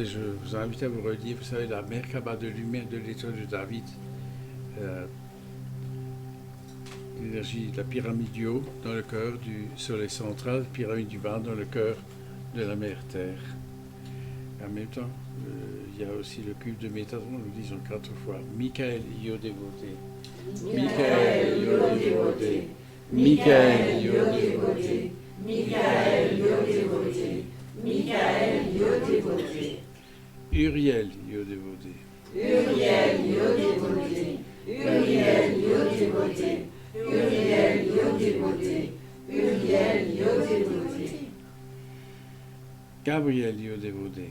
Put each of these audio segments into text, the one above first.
je vous invite à vous relire, vous savez, la Merkaba de lumière de l'étoile de David, l'énergie de la pyramide du haut dans le cœur du soleil central, pyramide du bas dans le cœur de la mer Terre. En même temps, il y a aussi le cube de Métatron, nous disons 4 fois Michael Yodévoté. Michael Yodévoté. Michael Yodévoté. Michael Yodévoté. Michael Yodévoté. Uriel Yodévoté. Uriel Yodévoté. Uriel Yodévoté. Uriel Yodévoté. Uriel Yodévoté. Gabriel Yodévoté.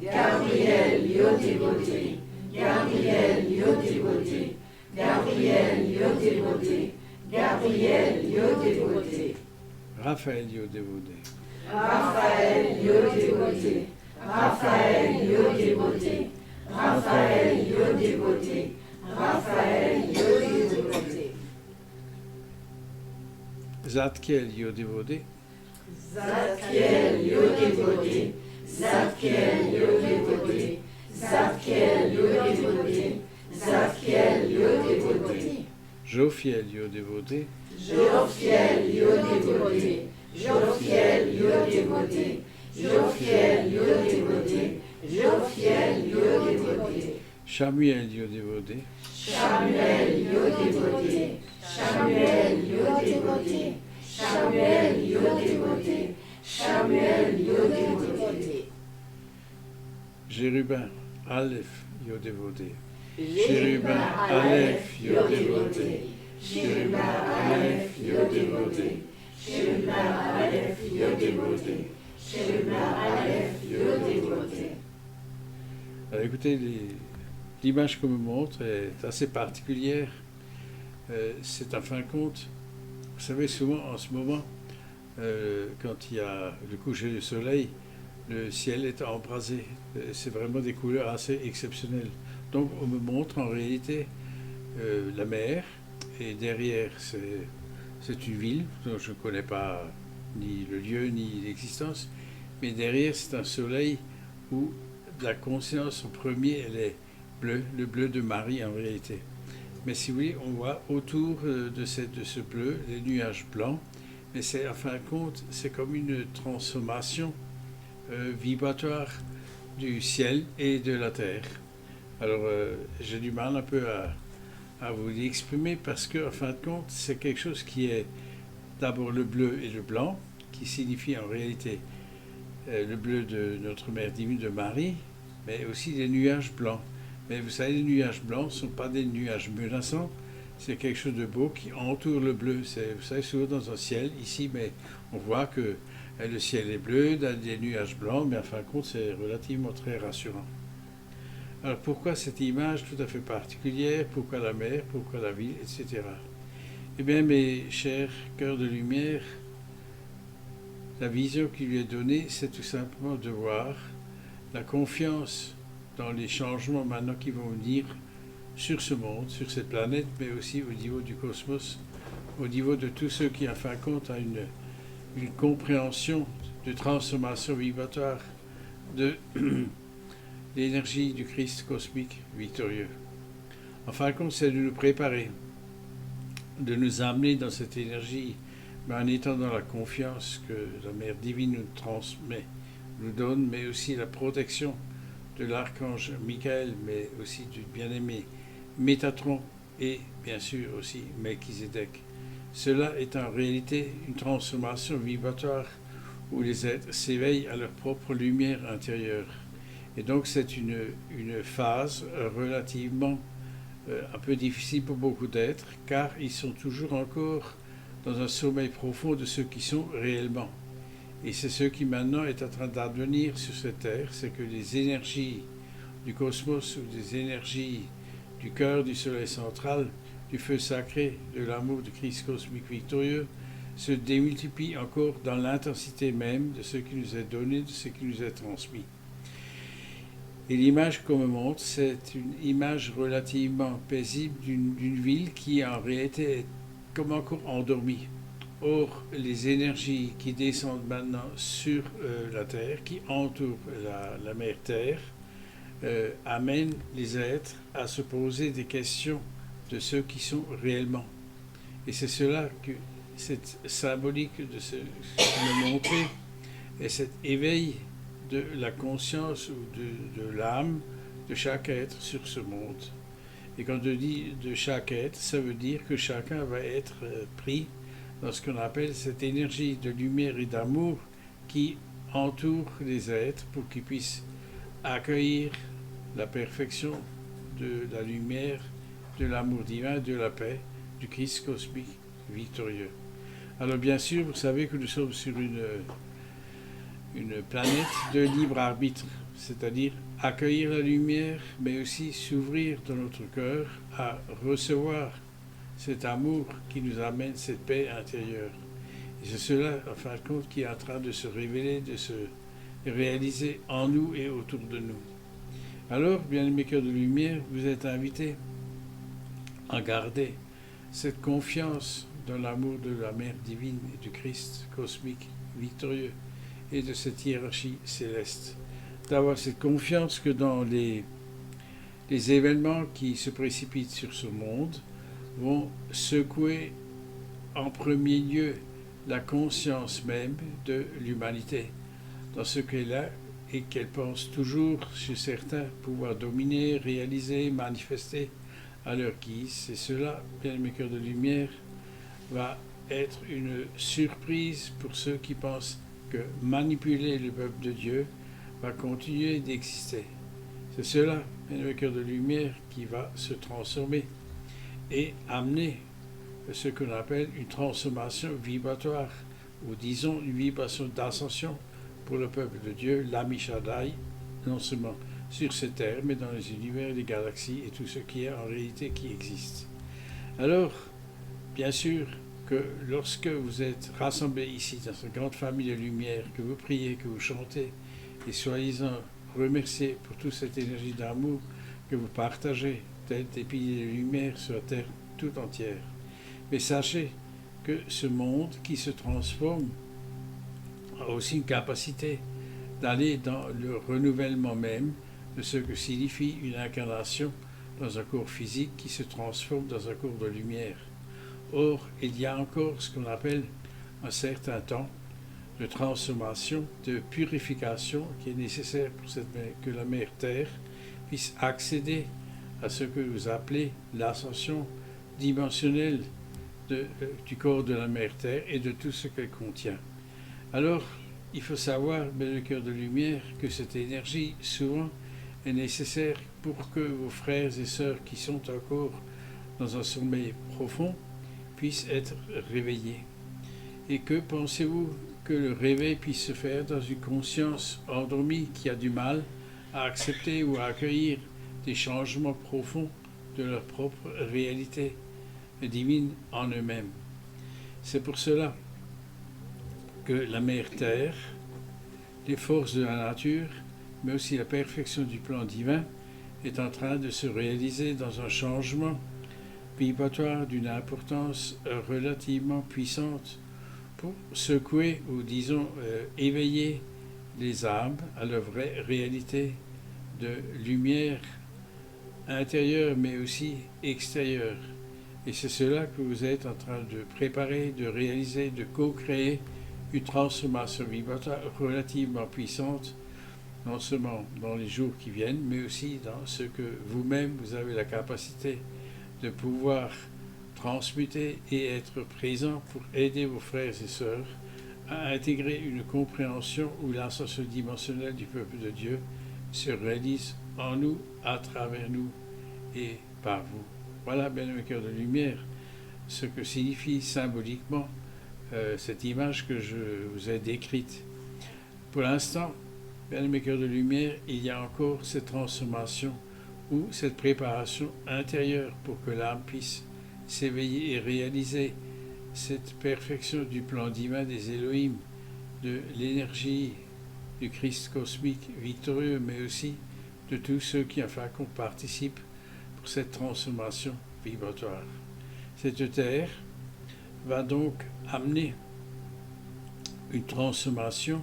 Gabriel Yodévoté. Gabriel Yodévoté. Gabriel Yodévoté. Gabriel Yodévoté. Raphaël Yodévoté. Raphaël Yodévoté. Raphaël Yodévoté. Raphaël Yodévoté. Raphaël Yodévoté. Zadkiel Yodévoté. Zadkiel Yodévoté. Zadkiel Yodévoté. Zadkiel Yodévoté. Zadkiel Yodévoté. Jophiel Yodévoté. Jophiel Yodévoté. Jophiel Yodévoté. Jophiel Yodévoté. Jophiel Yodévoté. Samuel Yodévoté. Samuel Yodévoté. Samuel Yodévoté. Samuel Yodévoté. Samuel Yodévoté. Jérubin Aleph Yodévoté. Chérubin Aleph Yodévoté. Chérubin Aleph Yodévoté. Chérubin Aleph Yodévoté. Chérubin Aleph Yodévoté. Alors écoutez, l'image qu'on me montre est assez particulière. C'est en fin de compte, vous savez, souvent en ce moment, quand il y a le coucher du soleil, le ciel est embrasé. C'est vraiment des couleurs assez exceptionnelles. Donc on me montre en réalité la mer, et derrière c'est une ville dont je ne connais pas ni le lieu ni l'existence, mais derrière c'est un soleil où la conscience en premier elle est bleue, le bleu de Marie en réalité. Mais si vous voulez, on voit autour de ce bleu les nuages blancs, mais c'est en fin de compte c'est comme une transformation vibratoire du ciel et de la terre. Alors, j'ai du mal un peu à vous l'exprimer parce que, en fin de compte, c'est quelque chose qui est d'abord le bleu et le blanc, qui signifie en réalité le bleu de notre Mère divine de Marie, mais aussi des nuages blancs. Mais vous savez, les nuages blancs ne sont pas des nuages menaçants, c'est quelque chose de beau qui entoure le bleu. Vous savez, souvent dans un ciel, ici, mais on voit que le ciel est bleu, il y a des nuages blancs, mais en fin de compte, c'est relativement très rassurant. Alors pourquoi cette image tout à fait particulière? Pourquoi la mer? Pourquoi la ville? Etc. Eh bien, mes chers cœurs de lumière, la vision qui lui est donnée, c'est tout simplement de voir la confiance dans les changements maintenant qui vont venir sur ce monde, sur cette planète, mais aussi au niveau du cosmos, au niveau de tous ceux qui, en fin de compte, ont une compréhension de transformation vibratoire de l'énergie du Christ cosmique victorieux. En fin de compte, c'est de nous préparer, de nous amener dans cette énergie, mais en étant dans la confiance que la Mère divine nous transmet, nous donne, mais aussi la protection de l'archange Michael, mais aussi du bien-aimé Métatron et bien sûr aussi Melchizedek. Cela est en réalité une transformation vibratoire où les êtres s'éveillent à leur propre lumière intérieure. Et donc c'est une phase relativement un peu difficile pour beaucoup d'êtres, car ils sont toujours encore dans un sommeil profond de ceux qui sont réellement. Et c'est ce qui maintenant est en train d'advenir sur cette terre, c'est que les énergies du cosmos ou des énergies du cœur du soleil central, du feu sacré, de l'amour du Christ cosmique victorieux, se démultiplient encore dans l'intensité même de ce qui nous est donné, de ce qui nous est transmis. Et l'image qu'on me montre, c'est une image relativement paisible d'une ville qui en réalité est comme encore endormie. Or, les énergies qui descendent maintenant sur la Terre, qui entourent la mère Terre, amènent les êtres à se poser des questions de ceux qui sont réellement. Et c'est cela que cette symbolique de ce qui me montrait, et cet éveil de la conscience ou de l'âme de chaque être sur ce monde. Et quand je dis de chaque être, ça veut dire que chacun va être pris dans ce qu'on appelle cette énergie de lumière et d'amour qui entoure les êtres pour qu'ils puissent accueillir la perfection de la lumière, de l'amour divin, de la paix, du Christ cosmique victorieux. Alors bien sûr, vous savez que nous sommes sur une planète de libre arbitre, c'est-à-dire accueillir la lumière, mais aussi s'ouvrir dans notre cœur à recevoir cet amour qui nous amène cette paix intérieure. Et c'est cela, en fin de compte, qui est en train de se révéler, de se réaliser en nous et autour de nous. Alors, bien-aimés cœurs de lumière, vous êtes invités à garder cette confiance dans l'amour de la Mère divine et du Christ cosmique victorieux et de cette hiérarchie céleste. D'avoir cette confiance que dans les événements qui se précipitent sur ce monde vont secouer en premier lieu la conscience même de l'humanité, dans ce qu'elle a et qu'elle pense toujours chez certains pouvoir dominer, réaliser, manifester à leur guise. Et cela, bien mes cœurs de lumière, va être une surprise pour ceux qui pensent que manipuler le peuple de Dieu va continuer d'exister. C'est cela, bien mes cœurs de lumière, qui va se transformer et amener ce qu'on appelle une transformation vibratoire, ou disons une vibration d'ascension pour le peuple de Dieu, l'Ami Shaddai, non seulement sur cette terre, mais dans les univers, les galaxies et tout ce qui est en réalité qui existe. Alors, bien sûr que lorsque vous êtes rassemblés ici dans cette grande famille de lumière, que vous priez, que vous chantez, et soyez-en remerciés pour toute cette énergie d'amour que vous partagez, telle des piliers de lumière sur la terre tout entière. Mais sachez que ce monde qui se transforme a aussi une capacité d'aller dans le renouvellement même de ce que signifie une incarnation dans un corps physique qui se transforme dans un corps de lumière. Or, il y a encore ce qu'on appelle un certain temps de transformation, de purification qui est nécessaire pour que la Mère Terre puisse accéder à ce que vous appelez l'ascension dimensionnelle du corps de la Mère Terre et de tout ce qu'elle contient. Alors, il faut savoir, le cœur de lumière, que cette énergie, souvent, est nécessaire pour que vos frères et sœurs qui sont encore dans un sommeil profond puissent être réveillés. Et que pensez-vous que le réveil puisse se faire dans une conscience endormie qui a du mal à accepter ou à accueillir des changements profonds de leur propre réalité divine en eux-mêmes. C'est pour cela que la Mère Terre, les forces de la nature, mais aussi la perfection du plan divin, est en train de se réaliser dans un changement vibratoire d'une importance relativement puissante pour secouer ou disons éveiller les âmes à leur vraie réalité de lumière intérieure mais aussi extérieure. Et c'est cela que vous êtes en train de préparer, de réaliser, de co-créer une transformation vibratoire relativement puissante, non seulement dans les jours qui viennent, mais aussi dans ce que vous-même, vous avez la capacité de pouvoir transmuter et être présent pour aider vos frères et sœurs à intégrer une compréhension où l'ascension dimensionnelle du peuple de Dieu se réalise en nous, à travers nous et par vous. Voilà, bien mes cœurs de lumière, ce que signifie symboliquement cette image que je vous ai décrite. Pour l'instant, bien mes cœurs de lumière, il y a encore cette transformation ou cette préparation intérieure pour que l'âme puisse s'éveiller et réaliser cette perfection du plan divin des Elohim, de l'énergie du Christ cosmique victorieux, mais aussi de tous ceux qui en fin de compte participent pour cette transformation vibratoire. Cette terre va donc amener une transformation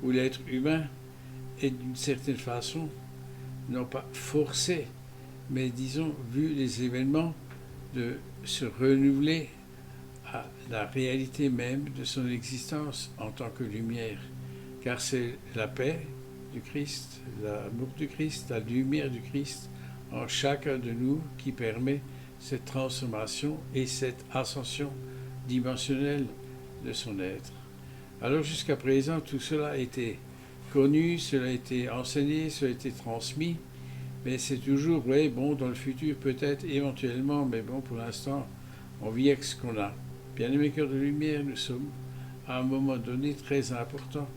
où l'être humain est d'une certaine façon, non pas forcé, mais disons, vu les événements, de se renouveler à la réalité même de son existence en tant que lumière. Car c'est la paix du Christ, l'amour du Christ, la lumière du Christ en chacun de nous qui permet cette transformation et cette ascension dimensionnelle de son être. Alors jusqu'à présent, tout cela a été connu, cela a été enseigné, cela a été transmis, mais c'est toujours, ouais, bon, dans le futur peut-être, éventuellement, mais bon, pour l'instant, on vit avec ce qu'on a. Bien-aimés cœurs de lumière, nous sommes à un moment donné très important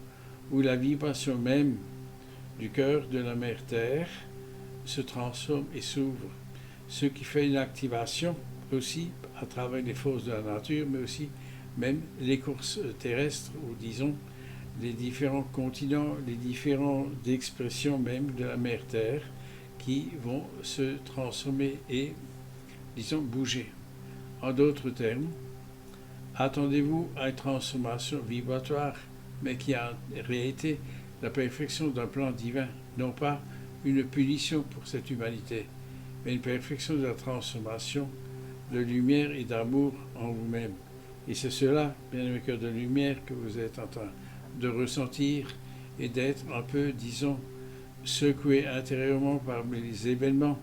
où la vibration même du cœur de la mère Terre se transforme et s'ouvre. Ce qui fait une activation aussi à travers les forces de la nature, mais aussi même les courses terrestres, ou disons les différents continents, les différentes expressions même de la mère Terre qui vont se transformer et, disons, bouger. En d'autres termes, attendez-vous à une transformation vibratoire, mais qui a en réalité la perfection d'un plan divin, non pas une punition pour cette humanité, mais une perfection de la transformation de lumière et d'amour en vous-même. Et c'est cela, bien-aimés cœurs de lumière, que vous êtes en train de ressentir et d'être un peu, disons, secoué intérieurement par les événements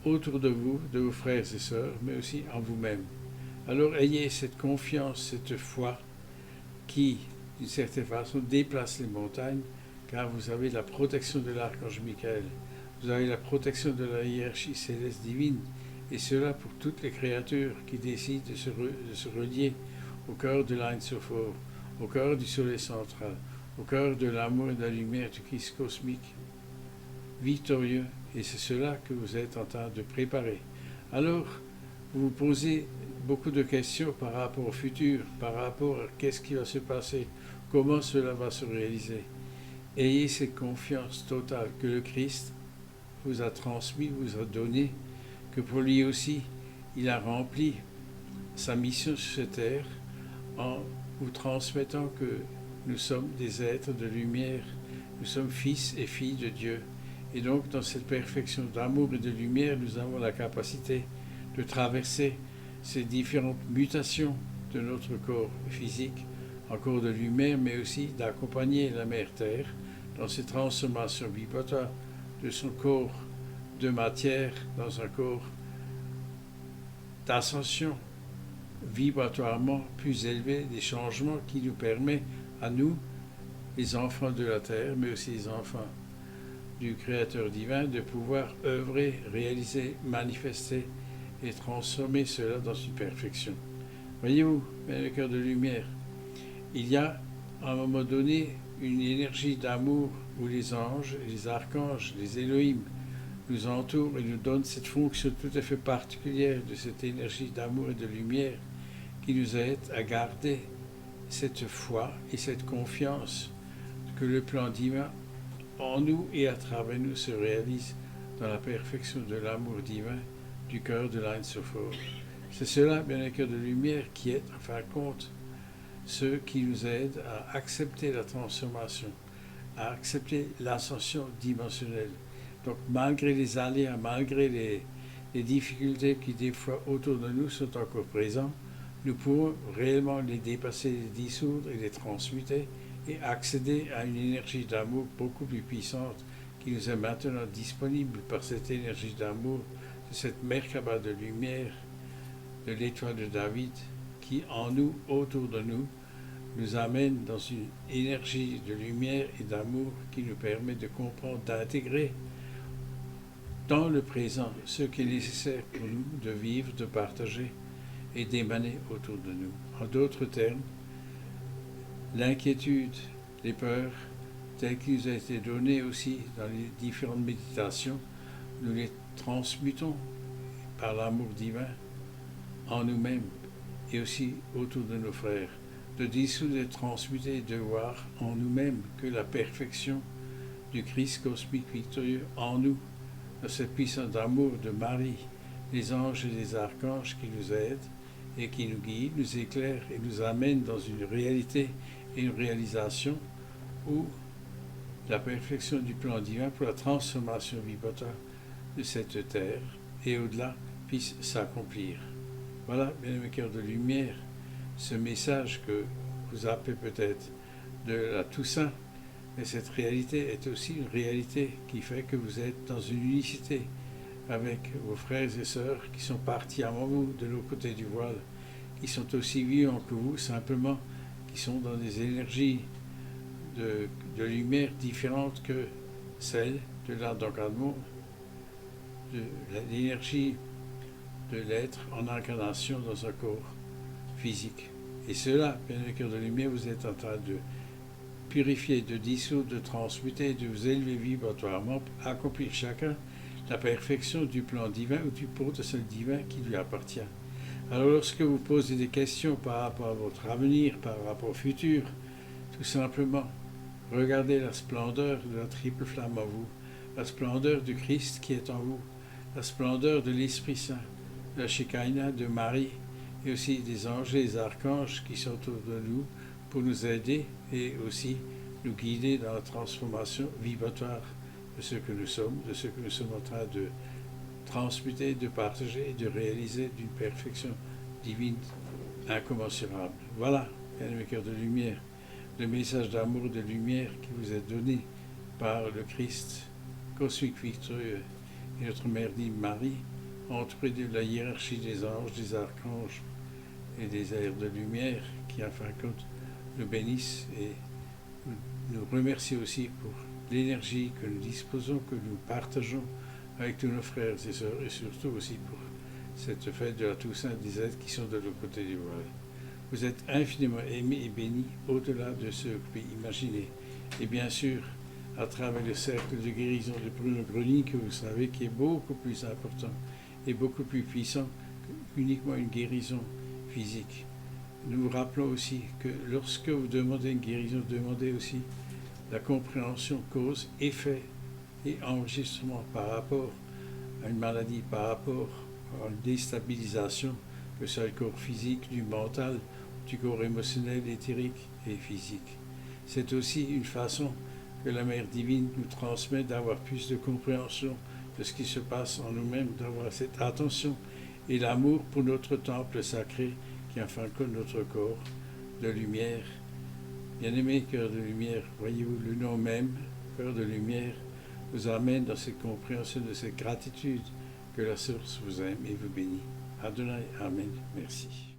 autour de vous, de vos frères et sœurs, mais aussi en vous-même. Alors ayez cette confiance, cette foi qui, d'une certaine façon, déplace les montagnes, car vous avez la protection de l'archange Michael, vous avez la protection de la hiérarchie céleste divine, et cela pour toutes les créatures qui décident de se relier au cœur de l'Ain Sophor, au cœur du soleil central, au cœur de l'amour et de la lumière du Christ cosmique, victorieux, et c'est cela que vous êtes en train de préparer. Alors, vous vous posez beaucoup de questions par rapport au futur, par rapport à qu'est-ce qui va se passer, comment cela va se réaliser. Ayez cette confiance totale que le Christ vous a transmis, vous a donné, que pour lui aussi, il a rempli sa mission sur cette terre en vous transmettant que nous sommes des êtres de lumière, nous sommes fils et filles de Dieu. Et donc, dans cette perfection d'amour et de lumière, nous avons la capacité de traverser ces différentes mutations de notre corps physique en corps de lumière, mais aussi d'accompagner la Mère Terre dans ces transformations vibratoires de son corps de matière dans un corps d'ascension vibratoirement plus élevé, des changements qui nous permettent à nous, les enfants de la Terre, mais aussi les enfants du Créateur divin, de pouvoir œuvrer, réaliser, manifester et transformer cela dans une perfection. Voyez-vous, le cœur de lumière, il y a à un moment donné une énergie d'amour où les anges, les archanges, les Elohim nous entourent et nous donnent cette fonction tout à fait particulière de cette énergie d'amour et de lumière qui nous aide à garder cette foi et cette confiance que le plan divin en nous et à travers nous se réalise dans la perfection de l'amour divin du cœur de l'Ain Sophor. C'est cela, bien les cœurs de lumière, qui est, en fin de compte, ce qui nous aide à accepter la transformation, à accepter l'ascension dimensionnelle. Donc, malgré les aléas, malgré les difficultés qui, des fois, autour de nous sont encore présentes, nous pouvons réellement les dépasser, les dissoudre et les transmuter et accéder à une énergie d'amour beaucoup plus puissante qui nous est maintenant disponible par cette énergie d'amour de cette Merkaba de lumière, de l'étoile de David, qui en nous, autour de nous, nous amène dans une énergie de lumière et d'amour qui nous permet de comprendre, d'intégrer dans le présent ce qui est nécessaire pour nous de vivre, de partager et d'émaner autour de nous. En d'autres termes, l'inquiétude, les peurs, telles qu'il nous a été donné aussi dans les différentes méditations, nous les transmutons par l'amour divin en nous-mêmes et aussi autour de nos frères, de dissoudre, de transmuter, de voir en nous-mêmes que la perfection du Christ cosmique victorieux en nous, de cette puissance d'amour de Marie, les anges et les archanges qui nous aident et qui nous guide, nous éclaire et nous amène dans une réalité et une réalisation où la perfection du plan divin pour la transformation vibratoire de cette terre et au-delà puisse s'accomplir. Voilà, bien-aimés cœurs de lumière, ce message que vous appelez peut-être de la Toussaint, mais cette réalité est aussi une réalité qui fait que vous êtes dans une unicité avec vos frères et sœurs qui sont partis avant vous de l'autre côté du voile, qui sont aussi vivants que vous, simplement, qui sont dans des énergies de lumière différentes que celles de l'art d'encadrement, de l'énergie de l'être en incarnation dans un corps physique. Et cela, bien le cœur de lumière, vous êtes en train de purifier, de dissoudre, de transmuter, de vous élever vibratoirement pour accomplir chacun la perfection du plan divin ou du potentiel divin qui lui appartient. Alors lorsque vous posez des questions par rapport à votre avenir, par rapport au futur, tout simplement, regardez la splendeur de la triple flamme en vous, la splendeur du Christ qui est en vous, la splendeur de l'Esprit Saint, de la Shekinah, de Marie, et aussi des anges et des archanges qui sont autour de nous pour nous aider et aussi nous guider dans la transformation vibratoire de ce que nous sommes, de ce que nous sommes en train de transmuter, de partager et de réaliser d'une perfection divine incommensurable. Voilà, bien-aimés cœurs de lumière, le message d'amour et de lumière qui vous est donné par le Christ cosmique victorieux et notre Mère divine Marie, entourée de la hiérarchie des anges, des archanges et des airs de lumière qui, en fin de compte, nous bénissent et nous remercient aussi pour l'énergie que nous disposons, que nous partageons avec tous nos frères et sœurs, et surtout aussi pour cette fête de la Toussaint des êtres qui sont de l'autre côté du voile. Vous êtes infiniment aimés et bénis au-delà de ce que vous pouvez imaginer. Et bien sûr, à travers le cercle de guérison de Bruno Gröning, que vous savez qui est beaucoup plus important et beaucoup plus puissant qu'uniquement une guérison physique. Nous vous rappelons aussi que lorsque vous demandez une guérison, demandez aussi la compréhension cause-effet et enregistrement par rapport à une maladie, par rapport à une déstabilisation, que ce soit le corps physique, du mental, du corps émotionnel, éthérique et physique. C'est aussi une façon que la Mère divine nous transmet d'avoir plus de compréhension de ce qui se passe en nous-mêmes, d'avoir cette attention et l'amour pour notre temple sacré qui est en fin de compte notre corps de lumière. Bien-aimés cœur de lumière, voyez-vous, le nom même, cœur de lumière, vous amène dans cette compréhension de cette gratitude que la source vous aime et vous bénit. Adonai, Amen, merci.